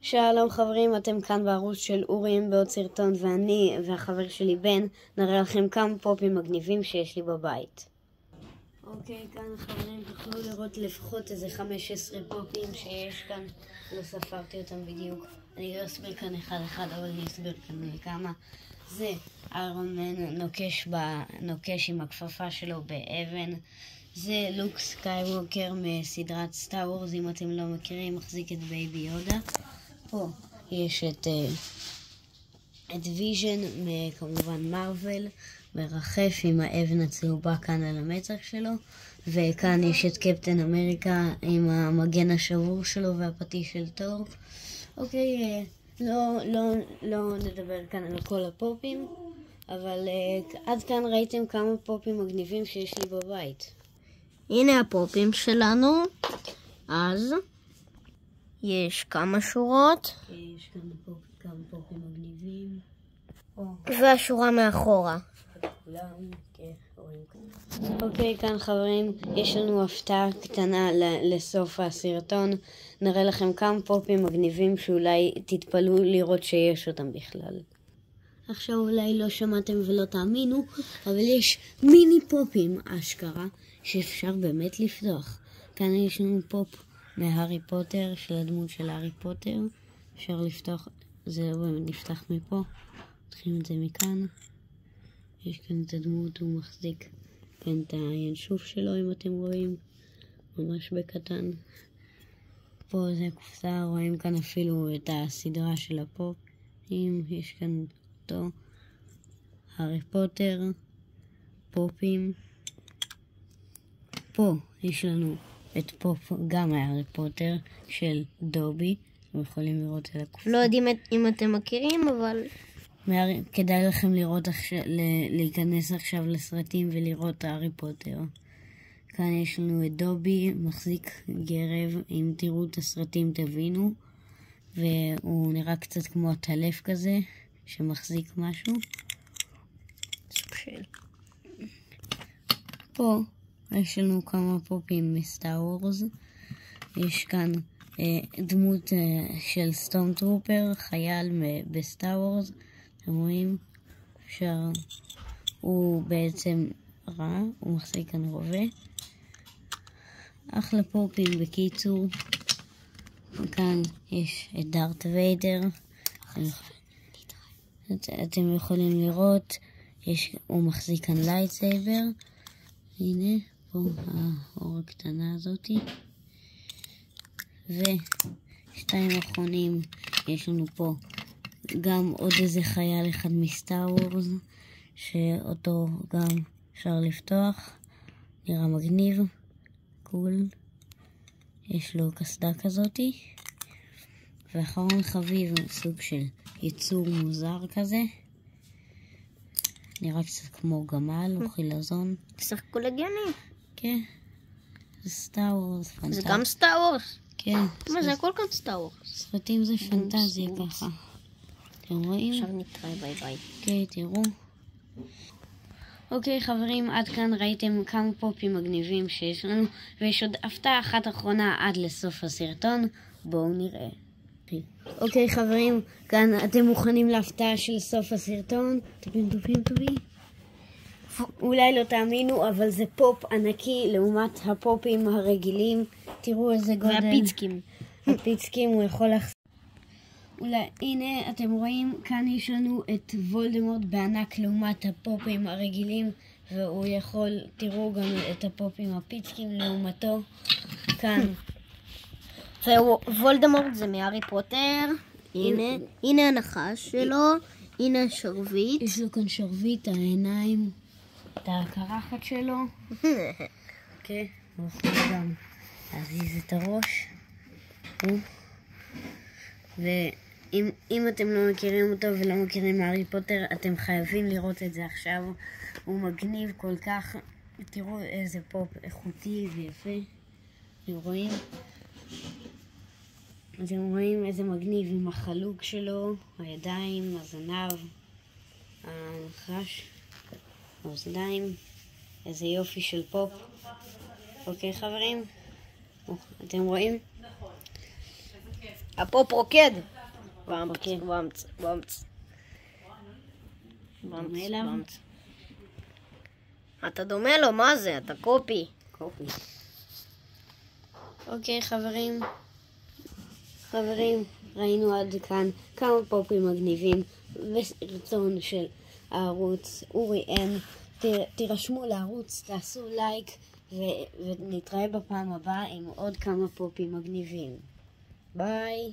שלום חברים, אתם כאן בערוץ של אורים בעוד סרטון, ואני והחבר שלי בן נראה לכם כמה פופים מגניבים שיש לי בבית. אוקיי, כאן חברים תוכלו לראות לפחות איזה 15 פופים שיש כאן, לא ספרתי אותם בדיוק. אני לא אסביר כאן אחד אחד, אבל אני אסביר כאן כמה. זה איירון מן נוקש עם הכפפה שלו באבן. זה לוק סקייווקר מסדרת סטאר וורס, אם אתם לא מכירים, מחזיק את בייבי יודה. פה יש את ויז'ן, כמובן מרוול, מרחף עם האבן הצהובה כאן על המצח שלו, וכאן יש את קפטן אמריקה עם המגן השבור שלו והפטיש של תור. אוקיי, לא נדבר כאן על כל הפופים, אבל עד כאן ראיתם כמה פופים מגניבים שיש לי בבית. הנה הפופים שלנו. אז יש כמה שורות. יש כאן כמה פופים מגניבים. והשורה מאחורה. אוקיי, כאן חברים, יש לנו הפתעה קטנה לסוף הסרטון. נראה לכם כמה פופים מגניבים שאולי תתפלאו לראות שיש אותם בכלל. עכשיו אולי לא שמעתם ולא תאמינו, אבל יש מיני פופים אשכרה שאפשר באמת לפתוח. כאן יש לנו פופ מהארי פוטר, של הדמות של הארי פוטר. אפשר לפתוח, זה באמת נפתח מפה. פותחים את זה מכאן. יש כאן את הדמות, הוא מחזיק כאן את הינשוף שלו, אם אתם רואים, ממש בקטן. פה זה קופסה, רואים כאן אפילו את הסדרה של הפופ. יש כאן אותו, הארי פוטר, פופים. פה יש לנו את פופ גם מהארי פוטר של דובי, אתם יכולים לראות את הקופסה. לא יודעים אם אתם מכירים, אבל כדאי לכם לראות להיכנס עכשיו לסרטים ולראות הארי פוטר. כאן יש לנו את דובי, מחזיק גרב, אם תראו את הסרטים תבינו, והוא נראה קצת כמו הטלף כזה שמחזיק משהו. פה יש לנו כמה פופים מסטאר וורס. יש כאן דמות של סטורם טרופר, חייל בסטאר וורס. אתם רואים? הוא בעצם רע, הוא מחזיק כאן רובה. אחלה פופים בקיצור. כאן יש את דארת ויידר. אתם יכולים לראות, הוא מחזיק כאן לייטסייבר. הנה, פה האור הקטנה הזאתי. ושתיים אחרונים, יש לנו פה גם עוד איזה חייל אחד מסטאר וורס, שאותו גם אפשר לפתוח. נראה מגניב, קול. יש לו קסדה כזאתי. ואחרון חביב, סוג של יצור מוזר כזה. נראה קצת כמו גמל או חילזון. בסך הכל הגיוני. כן. זה סטאר וורס, פנטזיה. זה גם סטאר וורס. כן. מה זה הכל כאן סטאר וורס. סרטים זה פנטזיה ככה. אתם רואים? עכשיו נתראה, ביי ביי. אוקיי, תראו. אוקיי חברים, עד כאן ראיתם כמה פופים מגניבים שיש לנו, ויש עוד הפתעה אחת אחרונה עד לסוף הסרטון. בואו נראה. אוקיי חברים, כאן אתם מוכנים להפתעה של סוף הסרטון? טובים. אולי לא תאמינו, אבל זה פופ ענקי לעומת הפופים הרגילים. תראו איזה גודל. הפיצקים הוא יכול אולי, הנה אתם רואים, כאן יש לנו את וולדמורט בענק לעומת הפופים הרגילים, והוא יכול, תראו גם את הפופים הפיצקים לעומתו. כאן. וולדמורט זה מהארי פוטר. הנה הנחש שלו. הנה השרביט. יש לו כאן שרביט, העיניים, את הקרחת שלו. אוקיי, הוא יכול גם להזיז את הראש. ואם אתם לא מכירים אותו ולא מכירים הארי פוטר, אתם חייבים לראות את זה עכשיו. הוא מגניב כל כך. תראו איזה פופ איכותי ויפה. אתם רואים איזה מגניב עם החלוק שלו, הידיים, הזנב, הנחש, האוזניים. איזה יופי של פופ. אוקיי חברים? אתם רואים? הפופ רוקד. במץ, אוקיי. במץ, במץ. דומה אליו? במץ. אתה דומה לו, מה זה? אתה קופי. קופי. אוקיי, חברים, ראינו עד כאן כמה פופים מגניבים וסרטון של הערוץ אורי אן. תירשמו לערוץ, תעשו לייק ונתראה בפעם הבאה עם עוד כמה פופים מגניבים. ביי.